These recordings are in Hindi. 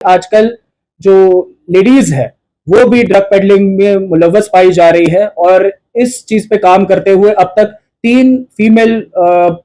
आजकल जो लेडीज है वो भी ड्रग पेडलिंग में मुलव्वस पाई जा रही है और इस चीज पे काम करते हुए अब तक 3 फीमेल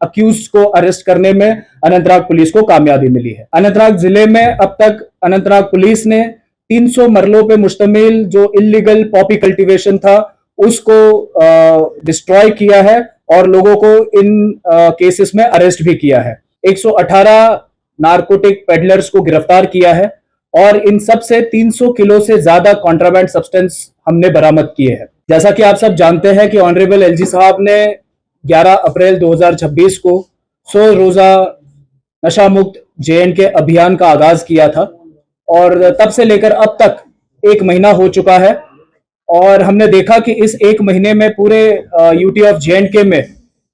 अक्यूज को अरेस्ट करने में अनंतनाग पुलिस को कामयाबी मिली है। अनंतनाग जिले में अब तक अनंतनाग पुलिस ने 300 मरलों पे मुश्तमिल जो इलीगल पॉपी कल्टीवेशन था उसको डिस्ट्रॉय किया है और लोगों को इन केसेस में अरेस्ट भी किया है। 118 नार्कोटिक पेडलर्स को गिरफ्तार किया है और इन सब से 300 किलो से ज्यादा कॉन्ट्राबैंड सब्सटेंस हमने बरामद किए हैं। जैसा कि आप सब जानते हैं कि ऑनरेबल एलजी साहब ने 11 अप्रैल 2026 को 100 रोजा नशा मुक्त JNK अभियान का आगाज किया था और तब से लेकर अब तक 1 महीना हो चुका है और हमने देखा कि इस 1 महीने में पूरे यूटी ऑफ JNK में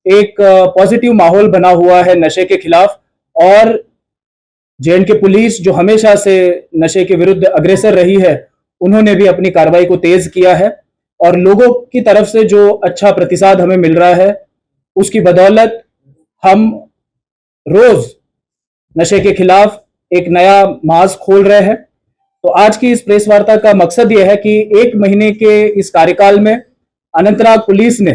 एक पॉजिटिव माहौल बना हुआ है नशे के खिलाफ और JNK पुलिस जो हमेशा से नशे के विरुद्ध अग्रसर रही है उन्होंने भी अपनी कार्रवाई को तेज किया है और लोगों की तरफ से जो अच्छा प्रतिसाद हमें मिल रहा है उसकी बदौलत हम रोज नशे के खिलाफ एक नया मार्ग खोल रहे हैं। तो आज की इस प्रेस वार्ता का मकसद यह है कि 1 महीने के इस कार्यकाल में अनंतनाग पुलिस ने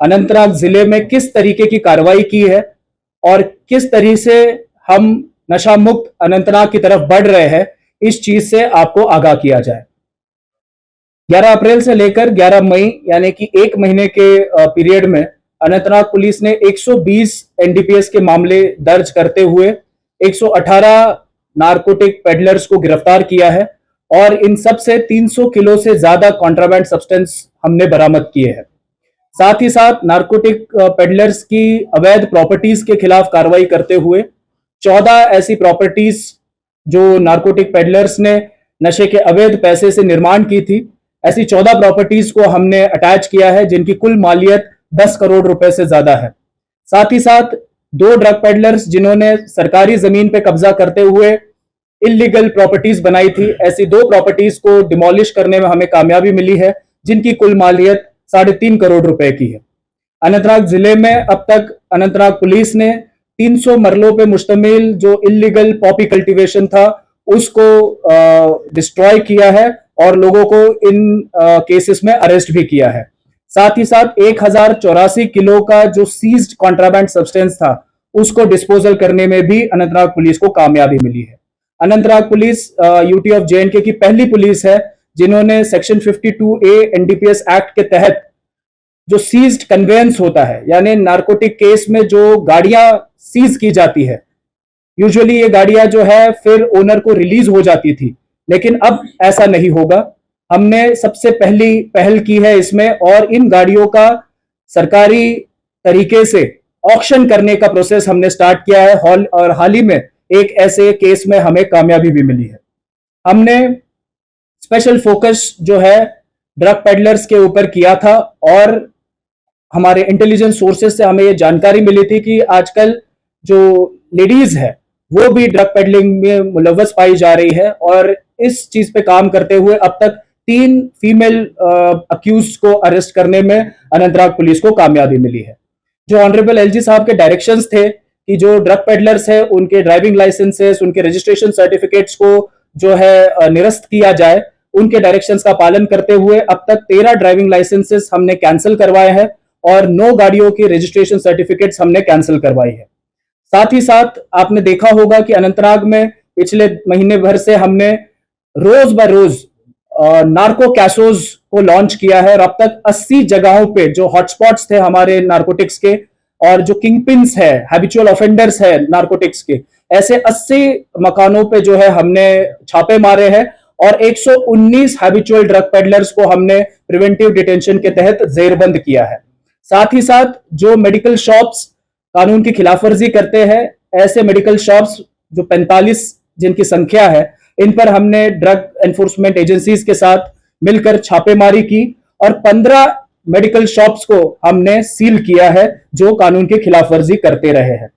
अनंतनाग जिले में किस तरीके की कार्रवाई की है और किस तरीके से हम नशा मुक्त अनंतनाग की तरफ बढ़ रहे हैं, इस चीज से आपको आगाह किया जाए। 11 अप्रैल से लेकर 11 मई यानी कि 1 महीने के पीरियड में अनंतनाग पुलिस ने 120 NDPS के मामले दर्ज करते हुए 118 नार्कोटिक पेडलर्स को गिरफ्तार किया है और इन सब से 300 किलो से ज्यादा कॉन्ट्राबैंड सब्सटेंस हमने बरामद किए हैं। साथ ही साथ नार्कोटिक पेडलर्स की अवैध प्रॉपर्टीज के खिलाफ कार्रवाई करते हुए 14 ऐसी प्रॉपर्टीज जो नार्कोटिक पेडलर्स ने नशे के अवैध पैसे से निर्माण की थी, ऐसी 14 प्रॉपर्टीज को हमने अटैच किया है जिनकी कुल मालियत 10 करोड़ रुपए से ज्यादा है। साथ ही साथ 2 ड्रग पेडलर्स जिन्होंने सरकारी जमीन पे कब्जा करते हुए इलीगल प्रॉपर्टीज बनाई थी, ऐसी 2 प्रॉपर्टीज को डिमोलिश करने में हमें कामयाबी मिली है जिनकी कुल मालियत 3.5 करोड़ रुपए की है। अनंतनाग जिले में अब तक अनंतनाग पुलिस ने 300 मरलों पे मुश्तमिल जो इलीगल पॉपी कल्टीवेशन था उसको डिस्ट्रॉय किया है और लोगों को इन केसेस में अरेस्ट भी किया है। साथ ही साथ 1084 किलो का जो सीज्ड कॉन्ट्राबैंड सब्सटेंस था उसको डिस्पोजल करने में भी अनंतनाग पुलिस को कामयाबी मिली है। Anantnag police UT of JNK की पहली पुलिस है जिन्होंने सेक्शन 52A NDPS एक्ट के तहत जो सीज्ड कन्वेंस होता है यानी नार्कोटिक केस में जो गाड़ियां सीज की जाती है, यूजुअली ये गाड़ियां जो है फिर ओनर को रिलीज हो जाती थी, लेकिन अब ऐसा नहीं होगा। हमने सबसे पहली पहल की है इसमें और इन गाड़ियों का सरकारी तरीके से ऑक्शन करने का प्रोसेस हमने स्टार्ट किया है और हाल ही में एक ऐसे केस में हमें कामयाबी भी मिली है। हमने स्पेशल फोकस जो है ड्रग पेडलर्स के ऊपर किया था और हमारे इंटेलिजेंस सोर्सेज से हमें ये जानकारी मिली थी कि आजकल जो लेडीज है वो भी ड्रग पेडलिंग में मुलव्वस पाई जा रही है और इस चीज पे काम करते हुए अब तक 3 फीमेल अक्यूज को अरेस्ट करने में अनंतनाग पुलिस को कामयाबी मिली है। जो ऑनरेबल एलजी साहब के डायरेक्शंस थे कि जो ड्रग पेडलर्स है उनके ड्राइविंग लाइसेंसेस, उनके रजिस्ट्रेशन सर्टिफिकेट्स को जो है निरस्त किया जाए, उनके डायरेक्शंस का पालन करते हुए अब तक 13 ड्राइविंग लाइसेंसेस हमने कैंसिल करवाए हैं और 9 गाड़ियों की रजिस्ट्रेशन सर्टिफिकेट्स हमने कैंसिल करवाई है। साथ ही साथ आपने देखा होगा कि अनंतनाग में पिछले महीने भर से हमने रोज ब रोज नार्को कैसोज को लॉन्च किया है और अब तक 80 जगहों पे जो हॉटस्पॉट्स थे हमारे नार्कोटिक्स के और जो किंगपिन्स है, हैबिचुअल ऑफेंडर्स है नार्कोटिक्स के, ऐसे 80 मकानों पे जो है हमने छापे मारे हैं और 119 हैबिचुअल ड्रग पेडलर्स को हमने प्रिवेंटिव डिटेंशन के तहत जेरबंद किया है। साथ ही साथ जो मेडिकल शॉप्स कानून की खिलाफवर्जी करते हैं, ऐसे मेडिकल शॉप्स जो 45 जिनकी संख्या है, इन पर हमने ड्रग एनफोर्समेंट एजेंसीज के साथ मिलकर छापेमारी की और 15 मेडिकल शॉप्स को हमने सील किया है जो कानून की खिलाफवर्जी करते रहे हैं।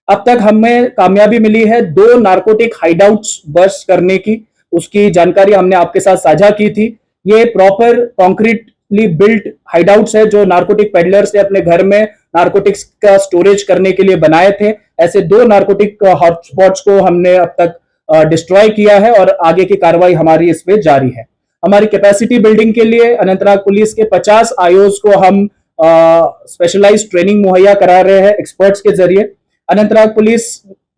अब तक हमें कामयाबी मिली है 2 नार्कोटिक हाइडआउट्स बस्ट करने की, उसकी जानकारी हमने आपके साथ साझा की थी। ये प्रॉपर कॉन्क्रीटली बिल्ट हाइडआउट्स है जो नार्कोटिक पेडलर्स ने अपने घर में नार्कोटिक्स का स्टोरेज करने के लिए बनाए थे। ऐसे 2 नार्कोटिक हॉटस्पॉट्स को हमने अब तक डिस्ट्रॉय किया है और आगे की कार्रवाई हमारी इस पे जारी है। हमारी कैपेसिटी बिल्डिंग के लिए अनंतनाग पुलिस के 50 आईओज को हम स्पेशलाइज्ड ट्रेनिंग मुहैया करा रहे हैं एक्सपर्ट्स के जरिए। अनंतनाग पुलिस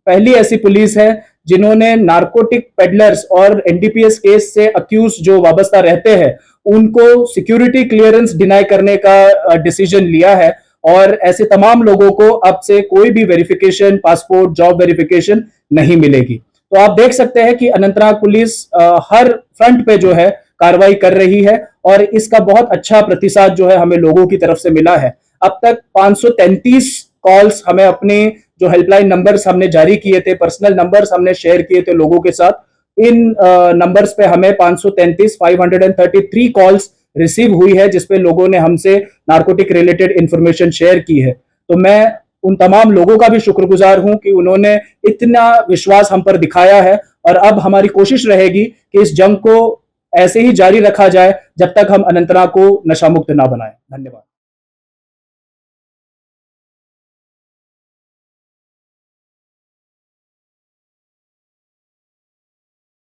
पहली ऐसी पुलिस है जिन्होंने नारकोटिक पेडलर्स और एनडीपीएस केस से अक्यूज जो वाबस्ता रहते हैं उनको सिक्योरिटी क्लियरेंस डिनाई करने का डिसीजन लिया है और ऐसे तमाम लोगों को अब से कोई भी वेरिफिकेशन, पासपोर्ट, जॉब वेरिफिकेशन नहीं मिलेगी। तो आप देख सकते हैं कि अनंतनाग पुलिस हर फ्रंट पे जो है कार्रवाई कर रही है और इसका बहुत अच्छा प्रतिसाद जो है हमें लोगों की तरफ से मिला है। अब तक 533 कॉल्स हमें अपने जो हेल्पलाइन नंबर्स हमने जारी किए थे, पर्सनल नंबर्स हमने शेयर किए थे लोगों के साथ, इन नंबर्स पे हमें 533 कॉल्स रिसीव हुई है जिसपे लोगों ने हमसे नार्कोटिक रिलेटेड इंफॉर्मेशन शेयर की है। तो मैं उन तमाम लोगों का भी शुक्रगुजार हूं कि उन्होंने इतना विश्वास हम पर दिखाया है और अब हमारी कोशिश रहेगी कि इस जंग को ऐसे ही जारी रखा जाए जब तक हम अनंतनाग को नशा मुक्त ना बनाएं। धन्यवाद।